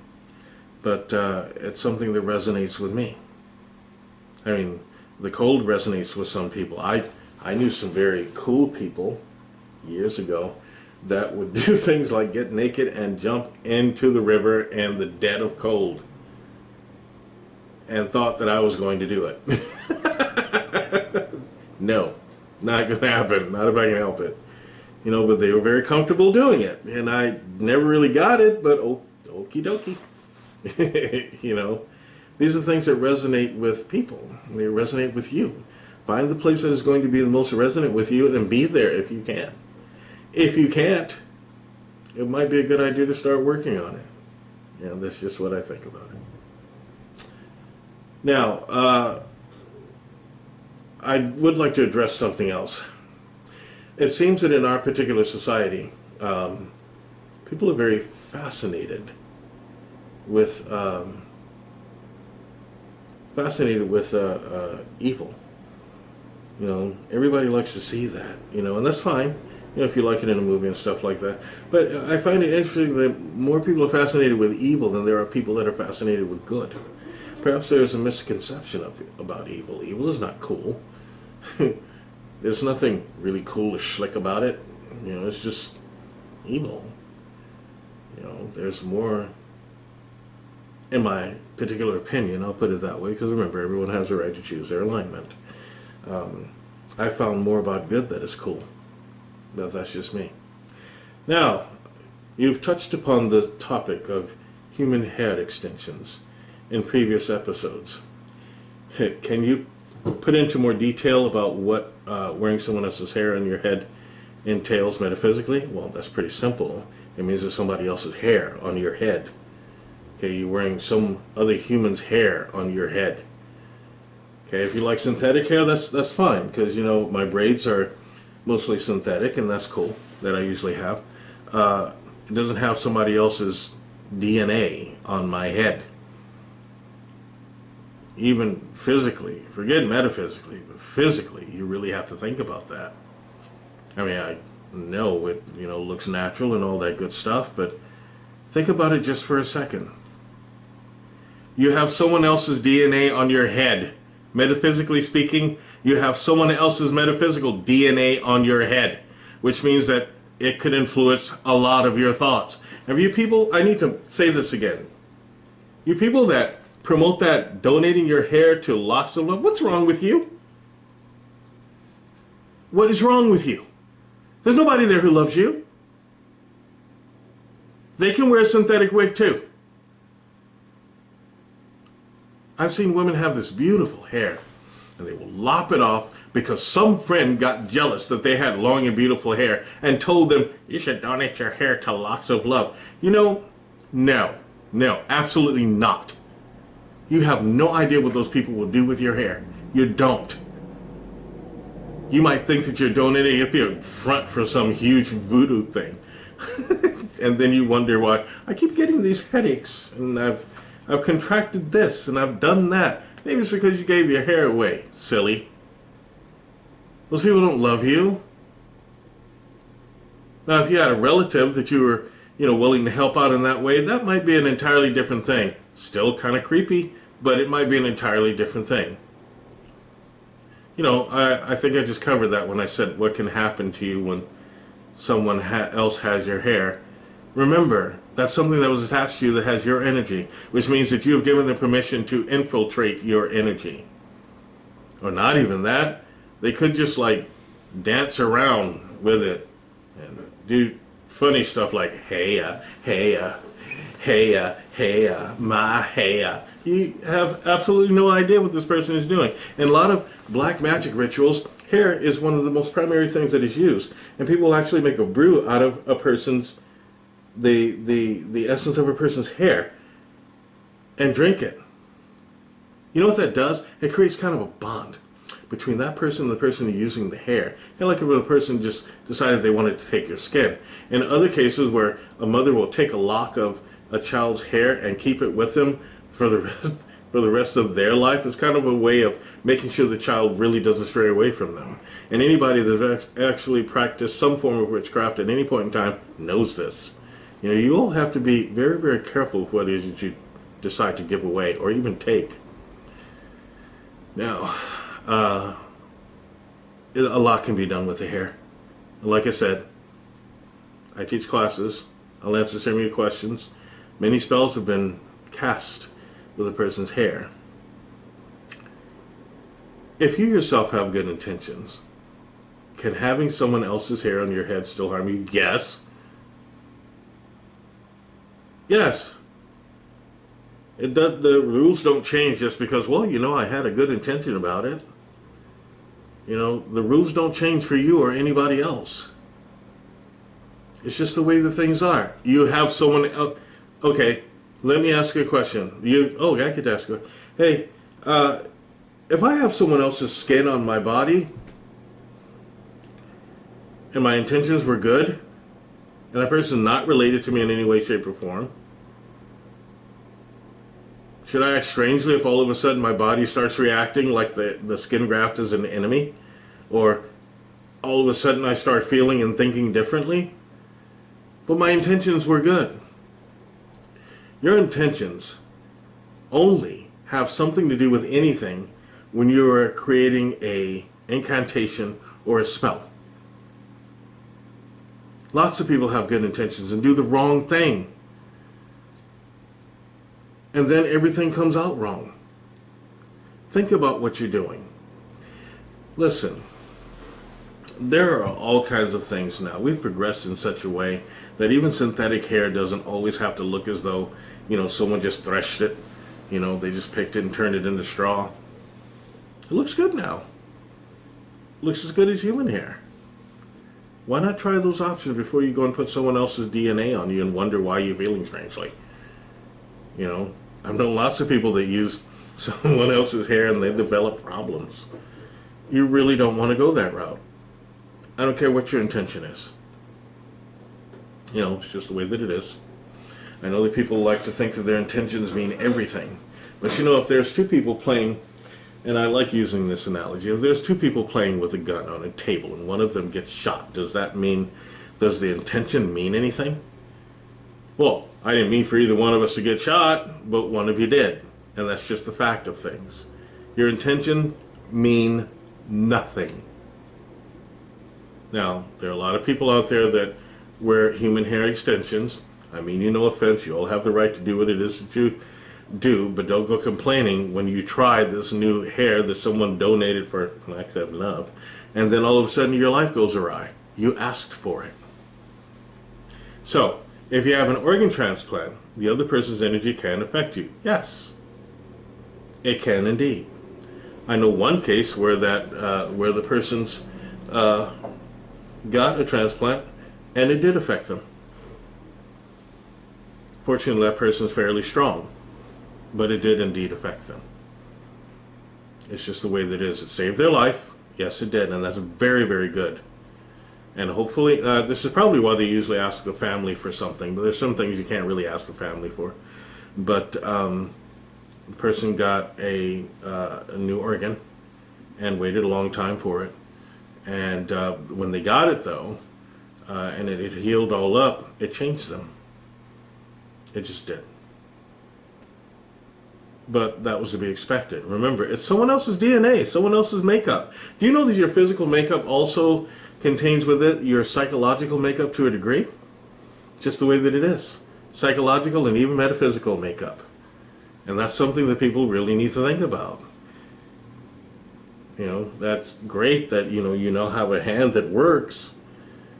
But it's something that resonates with me. I mean, the cold resonates with some people. I knew some very cool people years ago that would do things like get naked and jump into the river in the dead of cold, and thought that I was going to do it. No, not going to happen. Not if I can help it. You know, but they were very comfortable doing it, and I never really got it, but okie dokie. You know, these are things that resonate with people. They resonate with you. Find the place that is going to be the most resonant with you and be there if you can. If you can't, it might be a good idea to start working on it. You know, that's just what I think about it. Now, I would like to address something else. It seems that in our particular society, people are very fascinated with evil. You know, everybody likes to see that, you know, and that's fine, you know, if you like it in a movie and stuff like that. But I find it interesting that more people are fascinated with evil than there are people that are fascinated with good. Perhaps there's a misconception about evil. Evil is not cool. There's nothing really cool or slick about it. You know, it's just evil. You know, there's more, in my particular opinion, I'll put it that way, because remember, everyone has a right to choose their alignment. I found more about good that is cool. But that's just me. Now, you've touched upon the topic of human hair extensions in previous episodes. Can you put into more detail about what wearing someone else's hair on your head entails metaphysically? Well, that's pretty simple. It means there's somebody else's hair on your head. Okay, you're wearing some other human's hair on your head. Okay, if you like synthetic hair, that's fine, because, you know, my braids are mostly synthetic, and that's cool, that I usually have. It doesn't have somebody else's DNA on my head. Even physically, forget metaphysically, but physically, you really have to think about that. I mean, I know it, you know, looks natural and all that good stuff, but think about it just for a second. You have someone else's DNA on your head. Metaphysically speaking, you have someone else's metaphysical DNA on your head, which means that it could influence a lot of your thoughts. And you people, I need to say this again. You people that promote that donating your hair to locks of love, what's wrong with you? What is wrong with you? There's nobody there who loves you. They can wear a synthetic wig too. I've seen women have this beautiful hair, and they will lop it off because some friend got jealous that they had long and beautiful hair and told them, you should donate your hair to Locks of Love. You know, no, absolutely not. You have no idea what those people will do with your hair. You don't. You might think that you're donating it be a front for some huge voodoo thing. And then you wonder why. I keep getting these headaches, and I've contracted this, and I've done that. Maybe it's because you gave your hair away, silly. Those people don't love you. Now, if you had a relative that you were, you know, willing to help out in that way, that might be an entirely different thing. Still kind of creepy, but it might be an entirely different thing. You know, I think I just covered that when I said what can happen to you when someone else has your hair. Remember, that's something that was attached to you that has your energy, which means that you have given them permission to infiltrate your energy. Or not even that. They could just, like, dance around with it and do funny stuff like, hey-ya, hey-ya, hey-ya, hey-ya, my hey-ya. You have absolutely no idea what this person is doing. In a lot of black magic rituals, hair is one of the most primary things that is used. And people actually make a brew out of a person's, the essence of a person's hair. and drink it. You know what that does? It creates kind of a bond between that person and the person using the hair. And like if a person just decided they wanted to take your skin. In other cases where a mother will take a lock of a child's hair and keep it with them for the rest of their life, it's kind of a way of making sure the child really doesn't stray away from them. And anybody that's actually practiced some form of witchcraft at any point in time knows this. You know, you all have to be very, very careful with what it is that you decide to give away or even take. Now, a lot can be done with the hair. Like I said, I teach classes. I'll answer some of your questions. Many spells have been cast with a person's hair. If you yourself have good intentions, can having someone else's hair on your head still harm you? Yes. Yes. The rules don't change just because, well, you know, I had a good intention about it. You know, the rules don't change for you or anybody else. It's just the way the things are. You have someone else. Okay, let me ask you a question. I could ask you. Hey, if I have someone else's skin on my body, and my intentions were good, and that person not related to me in any way, shape, or form, should I act strangely if all of a sudden my body starts reacting like the skin graft is an enemy? Or all of a sudden I start feeling and thinking differently? But my intentions were good. Your intentions only have something to do with anything when you are creating an incantation or a spell. Lots of people have good intentions and do the wrong thing. And then everything comes out wrong. Think about what you're doing. Listen, there are all kinds of things now. We've progressed in such a way that even synthetic hair doesn't always have to look as though, you know, someone just threshed it. You know, they just picked it and turned it into straw. It looks good now. It looks as good as human hair. Why not try those options before you go and put someone else's DNA on you and wonder why you're feeling strangely? You know, I've known lots of people that use someone else's hair and they develop problems. You really don't want to go that route. I don't care what your intention is. You know, it's just the way that it is. I know that people like to think that their intentions mean everything. But you know, if there's two people playing, and I like using this analogy, if there's two people playing with a gun on a table and one of them gets shot, does the intention mean anything? Well, I didn't mean for either one of us to get shot, but one of you did. And that's just the fact of things. Your intention mean nothing. Now, there are a lot of people out there that wear human hair extensions. I mean you no offense, you all have the right to do what it is that you do, but don't go complaining when you try this new hair that someone donated for lack of love, and then all of a sudden your life goes awry. You asked for it. So, if you have an organ transplant, the other person's energy can affect you. Yes, it can indeed. I know one case where where the person's got a transplant and it did affect them. Fortunately, that person's fairly strong, but it did indeed affect them. It's just the way that it is. It saved their life. Yes, it did, and that's very, very good. And hopefully, this is probably why they usually ask the family for something, but there's some things you can't really ask the family for. But the person got a new organ and waited a long time for it. And when they got it, though, and it had healed all up, it changed them. It just did. But that was to be expected. Remember, it's someone else's DNA, someone else's makeup. Do you know that your physical makeup also contains with it your psychological makeup to a degree? Just the way that it is. Psychological and even metaphysical makeup. And that's something that people really need to think about. You know, that's great that, you know have a hand that works,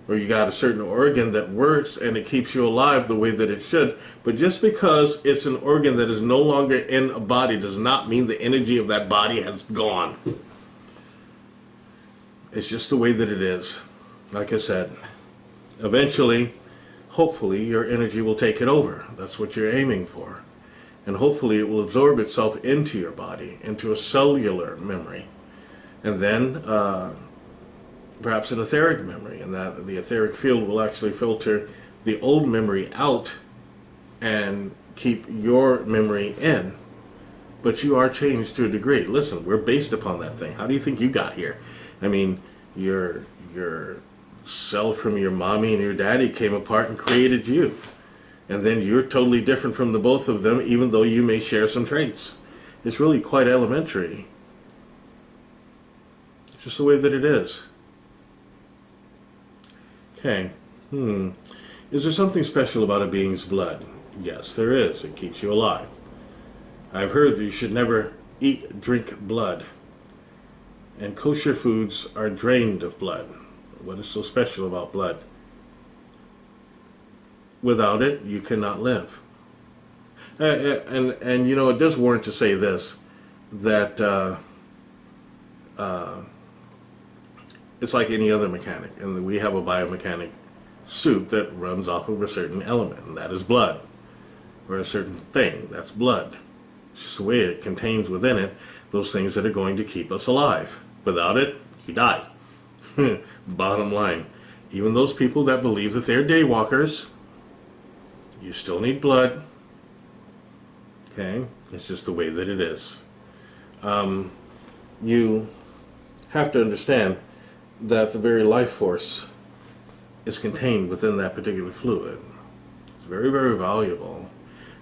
or you got a certain organ that works and it keeps you alive the way that it should. But just because it's an organ that is no longer in a body does not mean the energy of that body has gone. It's just the way that it is. Like I said, eventually, hopefully, your energy will take it over. That's what you're aiming for. And hopefully it will absorb itself into your body, into a cellular memory. And then perhaps an etheric memory, and that the etheric field will actually filter the old memory out and keep your memory in. But you are changed to a degree. Listen, we're based upon that thing. How do you think you got here? I mean, your cell from your mommy and your daddy came apart and created you. And then you're totally different from the both of them, even though you may share some traits. It's really quite elementary. It's just the way that it is. Okay. Is there something special about a being's blood? Yes, there is. It keeps you alive. I've heard that you should never drink blood. And kosher foods are drained of blood. What is so special about blood? Without it, you cannot live. And you know, it does warrant to say this, that it's like any other mechanic, and we have a biomechanic suit that runs off of a certain element, and that is blood, or a certain thing, that's blood. It's just the way it contains within it those things that are going to keep us alive. Without it, you die. Bottom line. Even those people that believe that they're daywalkers, you still need blood. Okay? It's just the way that it is. You have to understand that the very life force is contained within that particular fluid. It's very, very valuable.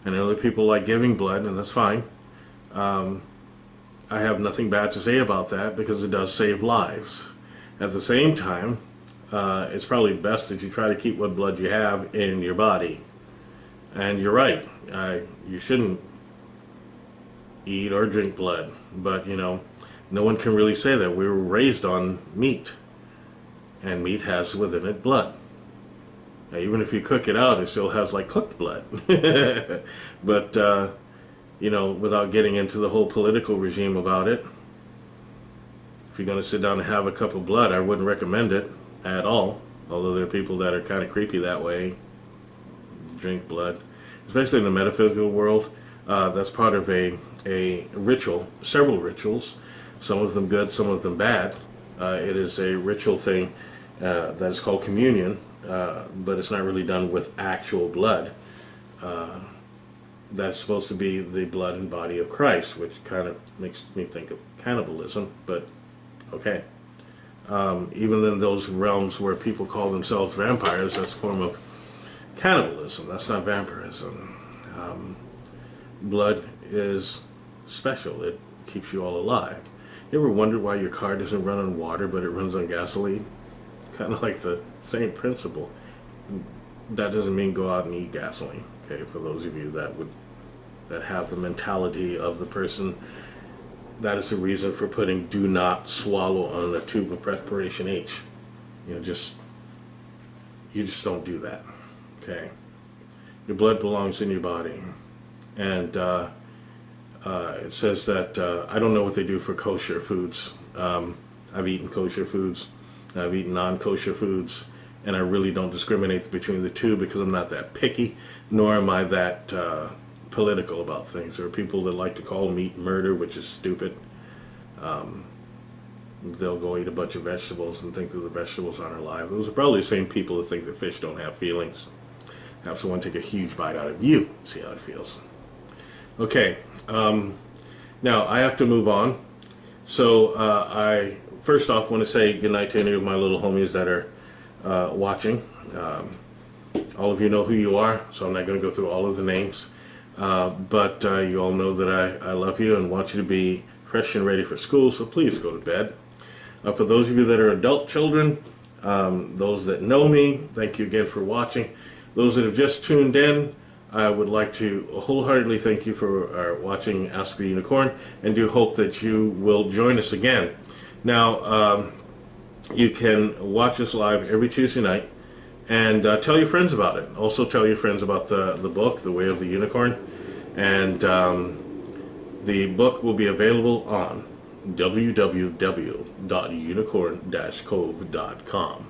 And other people like giving blood, and that's fine. I have nothing bad to say about that because it does save lives. At the same time, it's probably best that you try to keep what blood you have in your body. And you're right, you shouldn't eat or drink blood. But, you know, no one can really say that. We were raised on meat. And meat has within it blood. Now, even if you cook it out, it still has like cooked blood. But, you know, without getting into the whole political regime about it, if you're going to sit down and have a cup of blood, I wouldn't recommend it at all. Although there are people that are kind of creepy that way, drink blood. Especially in the metaphysical world, that's part of a ritual, several rituals. Some of them good, some of them bad. It is a ritual thing that is called communion, but it's not really done with actual blood. That's supposed to be the blood and body of Christ, which kind of makes me think of cannibalism, but okay. Even in those realms where people call themselves vampires, that's a form of cannibalism. That's not vampirism. Blood is special. It keeps you all alive. You ever wondered why your car doesn't run on water but it runs on gasoline? Kind of like the same principle. That doesn't mean go out and eat gasoline. Okay, for those of you that have the mentality of the person, that is the reason for putting "do not swallow" on a tube of preparation H. You know, you just don't do that. Okay, your blood belongs in your body, and it says that I don't know what they do for kosher foods. I've eaten kosher foods, I've eaten non-kosher foods, and I really don't discriminate between the two because I'm not that picky, nor am I that political about things. There are people that like to call meat murder, which is stupid. They'll go eat a bunch of vegetables and think that the vegetables aren't alive. Those are probably the same people that think that fish don't have feelings. Have someone take a huge bite out of you, see how it feels. Okay, now I have to move on. So I first off want to say goodnight to any of my little homies that are watching. All of you know who you are, so I'm not going to go through all of the names. But you all know that I love you and want you to be fresh and ready for school, so please go to bed. For those of you that are adult children, those that know me, thank you again for watching. Those that have just tuned in, I would like to wholeheartedly thank you for watching Ask the Unicorn, and do hope that you will join us again. Now, you can watch us live every Tuesday night, and tell your friends about it. Also tell your friends about the book, The Way of the Unicorn, and the book will be available on www.unicorn-cove.com.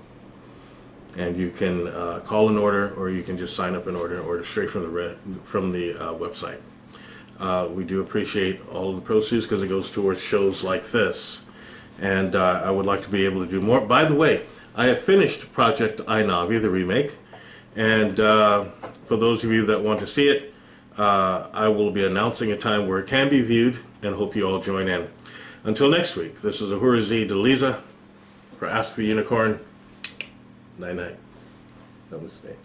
And you can call an order, or you can just sign up an order and order straight from the website. We do appreciate all of the proceeds because it goes towards shows like this. And I would like to be able to do more. By the way, I have finished Project Ainavi, the remake. And for those of you that want to see it, I will be announcing a time where it can be viewed, and hope you all join in. Until next week, this is Ahura Z. DeLiza for Ask the Unicorn. Night-night. Namaste.